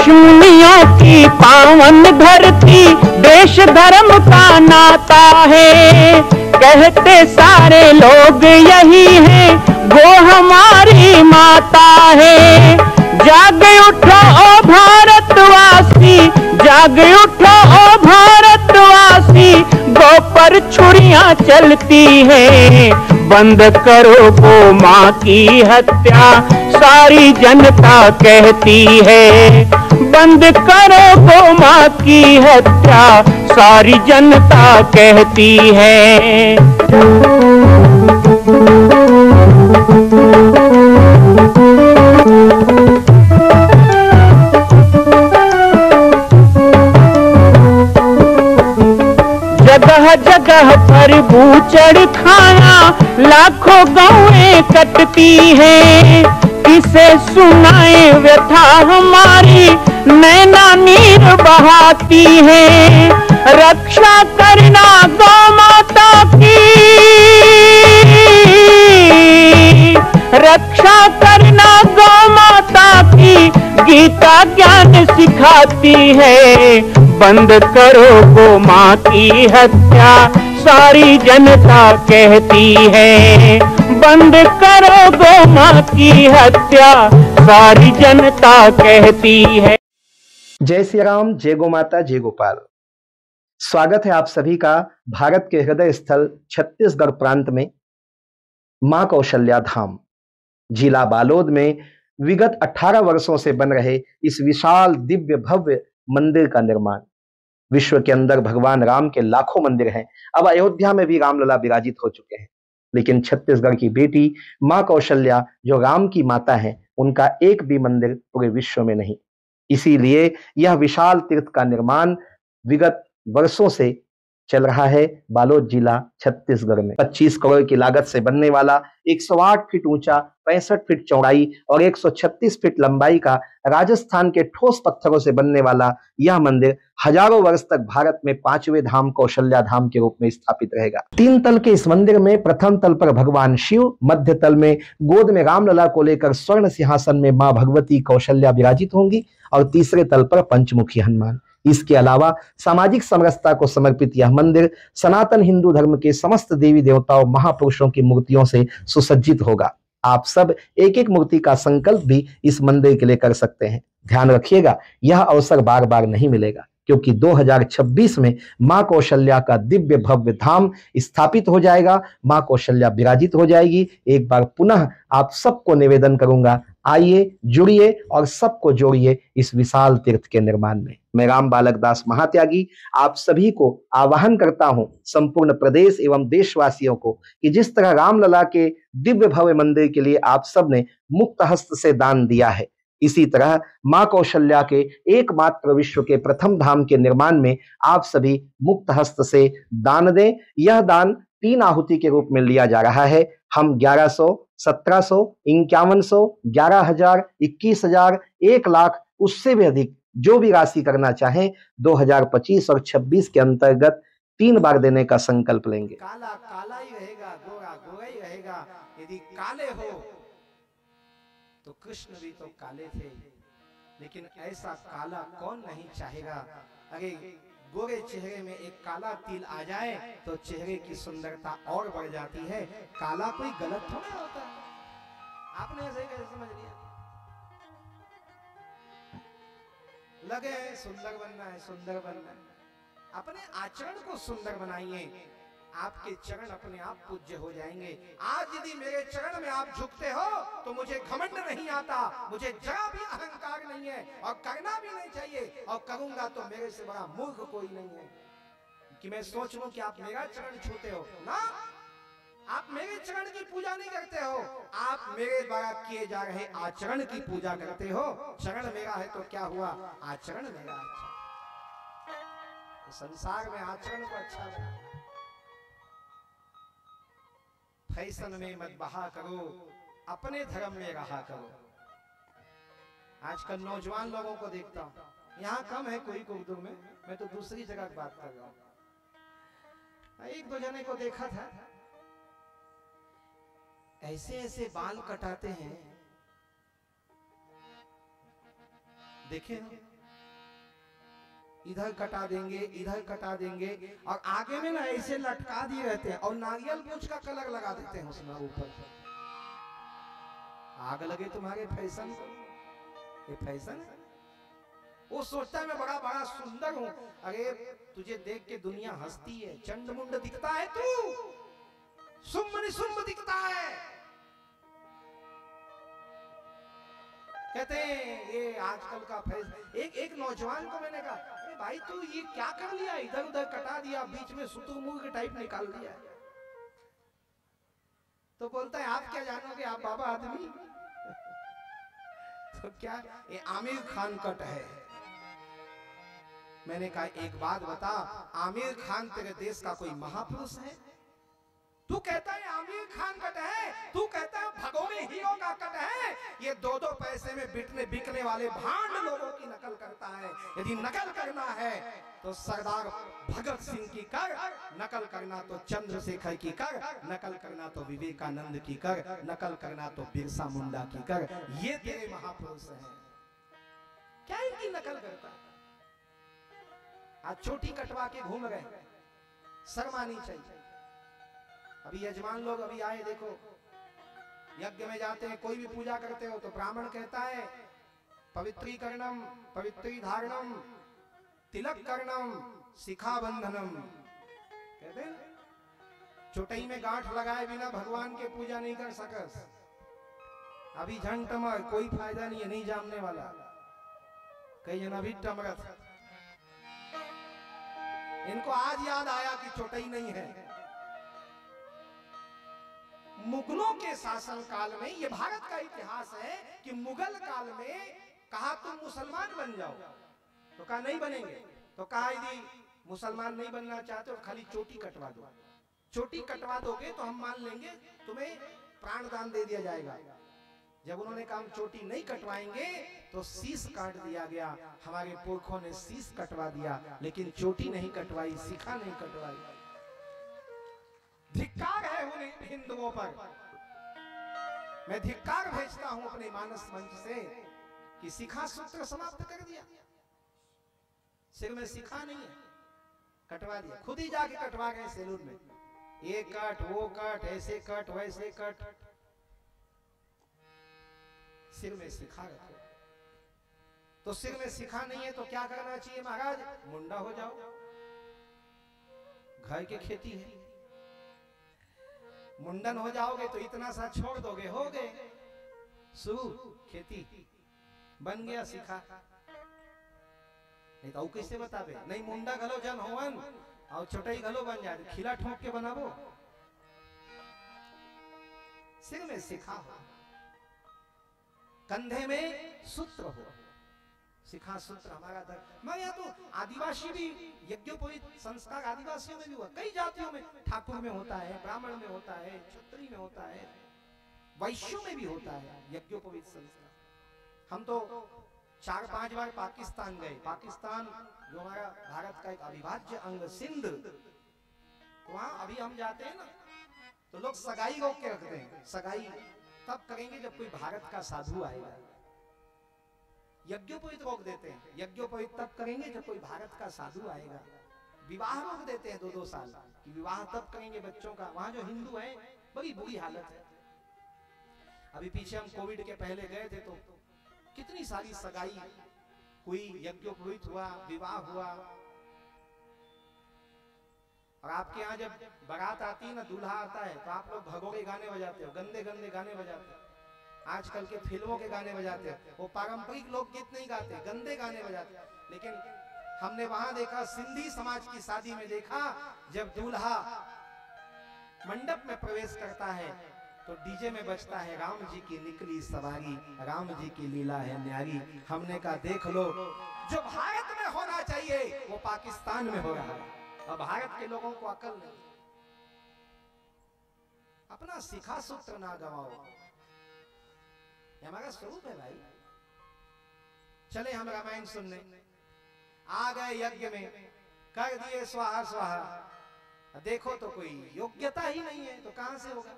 ऋषिमुनियों की पावन धरती, देश धर्म का नाता है। कहते सारे लोग यही है, वो हमारी माता है। जाग उठो ओ भारतवासी, जाग उठो ओ भारतवासी, गौ पर छुरियां चलती हैं। बंद करो गो माँ की हत्या, सारी जनता कहती है। बंद करो गो माँ की हत्या, सारी जनता कहती है। जगह जगह पर बूचड़ खाना, लाखों गौएं कटती हैं। किसे सुनाए व्यथा हमारी, नैना नीर बहाती है। रक्षा करना गौ माता की, रक्षा करना गौ माता की, गीता ज्ञान सिखाती है। बंद करो गो माँ की हत्या, सारी जनता कहती है। बंद करो गो माँ की हत्या, सारी जनता कहती है। जय श्री राम, जय गो माता, जय गोपाल। स्वागत है आप सभी का भारत के हृदय स्थल छत्तीसगढ़ प्रांत में मां कौशल्या धाम जिला बालोद में विगत 18 वर्षों से बन रहे इस विशाल दिव्य भव्य मंदिर का निर्माण। विश्व के अंदर भगवान राम के लाखों मंदिर हैं, अब अयोध्या में भी रामलला विराजित हो चुके हैं, लेकिन छत्तीसगढ़ की बेटी मां कौशल्या जो राम की माता है, उनका एक भी मंदिर पूरे विश्व में नहीं। इसीलिए यह विशाल तीर्थ का निर्माण विगत वर्षों से चल रहा है बालोद जिला छत्तीसगढ़ में। 25 करोड़ की लागत से बनने वाला 108 फीट ऊंचा, 65 फीट चौड़ाई और 136 फीट लंबाई का राजस्थान के ठोस पत्थरों से बनने वाला यह मंदिर हजारों वर्ष तक भारत में 5वें धाम कौशल्या धाम के रूप में स्थापित रहेगा। 3 तल के इस मंदिर में प्रथम तल पर भगवान शिव, मध्य तल में गोद में रामलला को लेकर स्वर्ण सिंहासन में मां भगवती कौशल्या विराजित होंगी और तीसरे तल पर पंचमुखी हनुमान। इसके अलावा सामाजिक समरसता को समर्पित यह मंदिर सनातन हिंदू धर्म के समस्त देवी देवताओं महापुरुषों की मूर्तियों से सुसज्जित होगा। आप सब एक एक मूर्ति का संकल्प भी इस मंदिर के लिए कर सकते हैं। ध्यान रखिएगा, यह अवसर बार बार नहीं मिलेगा, क्योंकि 2026 में मां कौशल्या का दिव्य भव्य धाम स्थापित हो जाएगा, मां कौशल्या विराजित हो जाएगी। एक बार पुनः आप सबको निवेदन करूंगा, आइए, जुड़िए और सबको जोड़िए इस विशाल तीर्थ के निर्माण में। मैं राम बालक दास महात्यागी आप सभी को आह्वान करता हूं, संपूर्ण प्रदेश एवं देशवासियों को, कि जिस तरह रामलला के दिव्य भव्य मंदिर के लिए आप सब ने मुक्त हस्त से दान दिया है, इसी तरह मां कौशल्या के एकमात्र विश्व के प्रथम धाम के निर्माण में आप सभी मुक्त हस्त से दान दें। यह दान 3 आहुति के रूप में लिया जा रहा है। हम 1100, 1700, 5100, 11,000, 21,000, 1 लाख, उससे भी अधिक जो भी राशि करना चाहें 2025 और 26 के अंतर्गत 3 बार देने का संकल्प लेंगे। काला काला ही रहेगा, गोरा गोरा ही रहेगा। यदि काले हो तो कृष्ण भी तो काले थे, लेकिन ऐसा काला कौन नहीं चाहेगा। अरे गोरे चेहरे में एक काला तिल आ जाए तो चेहरे की सुंदरता और बढ़ जाती है। काला कोई गलत थोड़ा होता है। आपने ऐसे कैसे समझ लिया? लगे सुंदर बनना है, सुंदर बनना है। अपने आचरण को सुंदर बनाइए, आपके चरण अपने आप पूज्य हो जाएंगे। आज यदि मेरे चरण में आप झुकते हो तो मुझे घमंड नहीं आता, मुझे जरा भी अहंकार नहीं है और करना भी नहीं चाहिए, और करूंगा तो मेरे से बड़ा मूर्ख कोई नहीं है कि मैं सोच लूं कि आप मेरा चरण छूते हो ना। आप मेरे चरण की पूजा नहीं करते हो, आप मेरे द्वारा किए जा रहे आचरण की पूजा करते हो। चरण मेरा है तो क्या हुआ, आचरण मेरा अच्छा। संसार में आचरण को अच्छा बना, फैशन में मत बहा करो, अपने धर्म में रहा करो। आजकल नौजवान लोगों को देखता हूं, यहाँ कम है कोई उर्दू में, मैं तो दूसरी जगह की बात कर रहा हूं। 1-2 जने को देखा था, ऐसे ऐसे बाल कटाते हैं, देखे इधर कटा देंगे, इधर कटा देंगे, और आगे में ना ऐसे लटका दिए रहते हैं और नारियल मूंछ का कलर लगा देते हैं उसमें ऊपर। आग लगे तुम्हारे फैशन को, ये फैशन है। वो सोचता है मैं बड़ा बड़ा सुंदर हूं। अरे तुझे देख के दुनिया हंसती है, चंड मुंड दिखता है तू, सुम्ब निसुम्ब दिखता है। कहते हैं ये आजकल का फैशन। एक नौजवान को मैंने कहा, अरे भाई तू ये क्या कर लिया, इधर उधर कटा दिया, बीच में शुतुरमुर्ग के टाइप निकाल दिया। तो बोलता है आप क्या जानोगे, आप बाबा आदमी। तो क्या, ये आमिर खान कट है। मैंने कहा एक बात बता, आमिर खान तेरे देश का कोई महापुरुष है? तू कहता है आमिर खान कट है, तू कहता है भगोड़े हीरो का कट है। ये 2-2 पैसे में बिकने वाले भांड लोगों की नकल करता है। यदि नकल करना है तो सरदार भगत सिंह की कर, नकल करना तो चंद्रशेखर की कर, नकल करना तो विवेकानंद की कर, नकल करना तो बिरसा मुंडा की कर। ये तेरे महापुरुष हैं। क्या इनकी नकल करता है? आज चोटी कटवा के घूम रहे, शर्म आनी चाहिए। अभी यजमान लोग अभी आए, देखो यज्ञ में जाते हैं, कोई भी पूजा करते हो तो ब्राह्मण कहता है पवित्रीकरणम, पवित्री धारणम, तिलक करणम, शिखा बंधनम। कहते हैं चोटई में गांठ लगाए बिना भगवान के पूजा नहीं कर सकस। अभी झंड टमर, कोई फायदा नहीं है, नहीं जानने वाला। कई जन अभी टमरत, इनको आज याद आया कि चोटई नहीं है। मुगलों के शासन काल में, ये भारत का इतिहास है कि मुगल काल में कहा तुम मुसलमान बन जाओ, तो कहा नहीं बनेंगे। तो कहा यदि मुसलमान नहीं बनना चाहते हो खाली चोटी कटवा दो, चोटी कटवा दोगे तो हम मान लेंगे, तुम्हें प्राण दान दे दिया जाएगा। जब उन्होंने कहा हम चोटी नहीं कटवाएंगे तो शीश काट दिया गया। हमारे पुरखों ने शीश कटवा दिया, लेकिन चोटी नहीं कटवाई, शिखा नहीं कटवाई। धिक्कार है उन हिंदुओं पर। मैं धिक्कार भेजता हूं अपने मानस मंच से कि शिखा सूत्र समाप्त कर दिया। सिर में शिखा नहीं है, कटवा दिया। खुद ही जाके कटवा गए सैलून में, ये कट, वो कट, ऐसे कट, वैसे कट। सिर में शिखा रखो। तो सिर में शिखा नहीं है तो क्या करना चाहिए महाराज? मुंडा हो जाओ, घर की खेती है। मुंडन हो जाओगे तो इतना सा छोड़ दोगे, हो गए शुरू खेती, बन गया शिखा। नहीं तो कैसे बतावे? नहीं मुंडा घलो जन होवन और छोटाई घलो बन जाए, खिला ठोक के बनाबो। सिर में शिखा हो, कंधे में सूत्र हो, शिखा सूत्र हमारा धर्म। मैं यहाँ तो आदिवासी भी यज्ञोपवीत संस्कार आदिवासियों में भी हुआ, कई जातियों में, ठाकुर में होता है, ब्राह्मण में होता है, क्षत्रिय में होता है, वैश्यों में भी होता है यज्ञोपवीत संस्कार। हम तो 4-5 बार पाकिस्तान गए। पाकिस्तान जो हमारा भारत का एक अविभाज्य अंग, सिंध, तो वहां अभी हम जाते हैं ना तो लोग सगाई रोक के रखते हैं। सगाई तब करेंगे जब कोई भारत का साधु आएगा। यज्ञोपवीत रोक देते हैं, यज्ञोपवीत तब करेंगे जब कोई भारत का साधु आएगा। विवाह रोक देते हैं 2-2 साल कि विवाह तब करेंगे बच्चों का। वहां जो हिंदू है बड़ी बुरी हालत है। अभी पीछे हम कोविड के पहले गए थे तो कितनी सारी सगाई हुई, यज्ञोपवीत हुआ, विवाह हुआ। और आपके यहाँ जब बारात आती है ना, दूल्हा आता है, तो आप लोग भगोड़े गाने बजाते हो, गंदे गंदे गाने बजाते हो। आजकल के फिल्मों के गाने बजाते हैं, वो पारंपरिक लोकगीत नहीं गाते, गंदे गाने बजाते हैं। लेकिन हमने वहां देखा, सिंधी समाज की शादी में देखा, जब दूल्हा मंडप में प्रवेश करता है तो डीजे में बजता है राम जी की निकली सवारी, राम जी की लीला है न्यारी। हमने कहा देख लो, जो भारत में होना चाहिए वो पाकिस्तान में हो रहा है। अब भारत के लोगों को अकल नहीं, अपना शिखा सूत्र ना गवाओ, हमारा स्वरूप है भाई। चले हम रामायण सुनने, आ गए यज्ञ में, कर दिए स्वाहा स्वाहा। देखो तो कोई योग्यता ही नहीं है, तो कहां से होगा?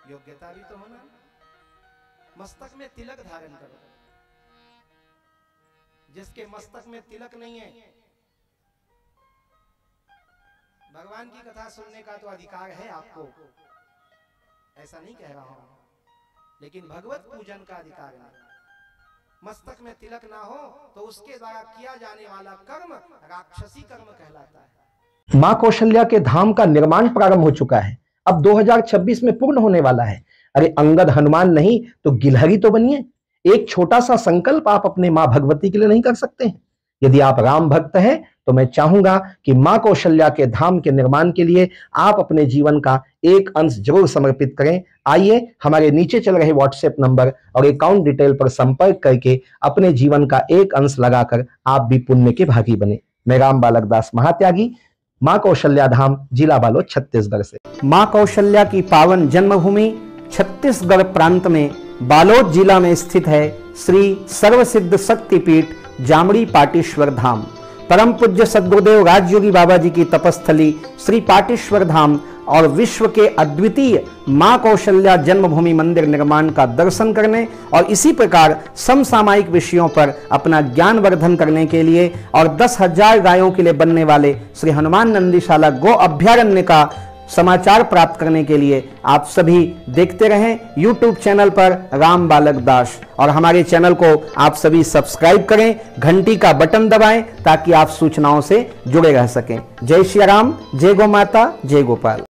योग्यता भी तो होना। मस्तक में तिलक धारण करो। जिसके मस्तक में तिलक नहीं है भगवान की कथा सुनने का तो अधिकार है आपको, ऐसा नहीं कह रहा हूं, लेकिन भगवत पूजन का अधिकार नहीं। मस्तक में तिलक ना हो तो उसके द्वारा किया जाने वाला कर्म राक्षसी कर्म कहलाता है। मां कौशल्या के धाम का निर्माण प्रारंभ हो चुका है, अब 2026 में पूर्ण होने वाला है। अरे अंगद हनुमान नहीं तो गिलहरी तो बनिए। एक छोटा सा संकल्प आप अपने मां भगवती के लिए नहीं कर सकते हैं? यदि आप राम भक्त हैं तो मैं चाहूंगा कि मां कौशल्या के धाम के निर्माण के लिए आप अपने जीवन का एक अंश जरूर समर्पित करें। आइए हमारे नीचे चल रहे व्हाट्सएप नंबर और अकाउंट डिटेल पर संपर्क करके अपने जीवन का एक अंश लगाकर आप भी पुण्य के भागी बने। मैं राम बालक दास महात्यागी, मां कौशल्या धाम, जिला बालोद, छत्तीसगढ़ से। मां कौशल्या की पावन जन्मभूमि छत्तीसगढ़ प्रांत में बालोद जिला में स्थित है श्री सर्वसिद्ध शक्तिपीठ जामड़ी पाटेश्वर धाम। परम पूज्य सद्गुरुदेव राजयोगी बाबा जी की तपस्थली श्री पाटेश्वर धाम और विश्व के अद्वितीय मां कौशल्या जन्मभूमि मंदिर निर्माण का दर्शन करने और इसी प्रकार समसामयिक विषयों पर अपना ज्ञानवर्धन करने के लिए और 10,000 गायों के लिए बनने वाले श्री हनुमान नंदीशाला गो अभ्यारण्य का समाचार प्राप्त करने के लिए आप सभी देखते रहें YouTube चैनल पर राम बालक दास, और हमारे चैनल को आप सभी सब्सक्राइब करें, घंटी का बटन दबाएं ताकि आप सूचनाओं से जुड़े रह सकें। जय श्री राम, जय गौ माता, जय गोपाल।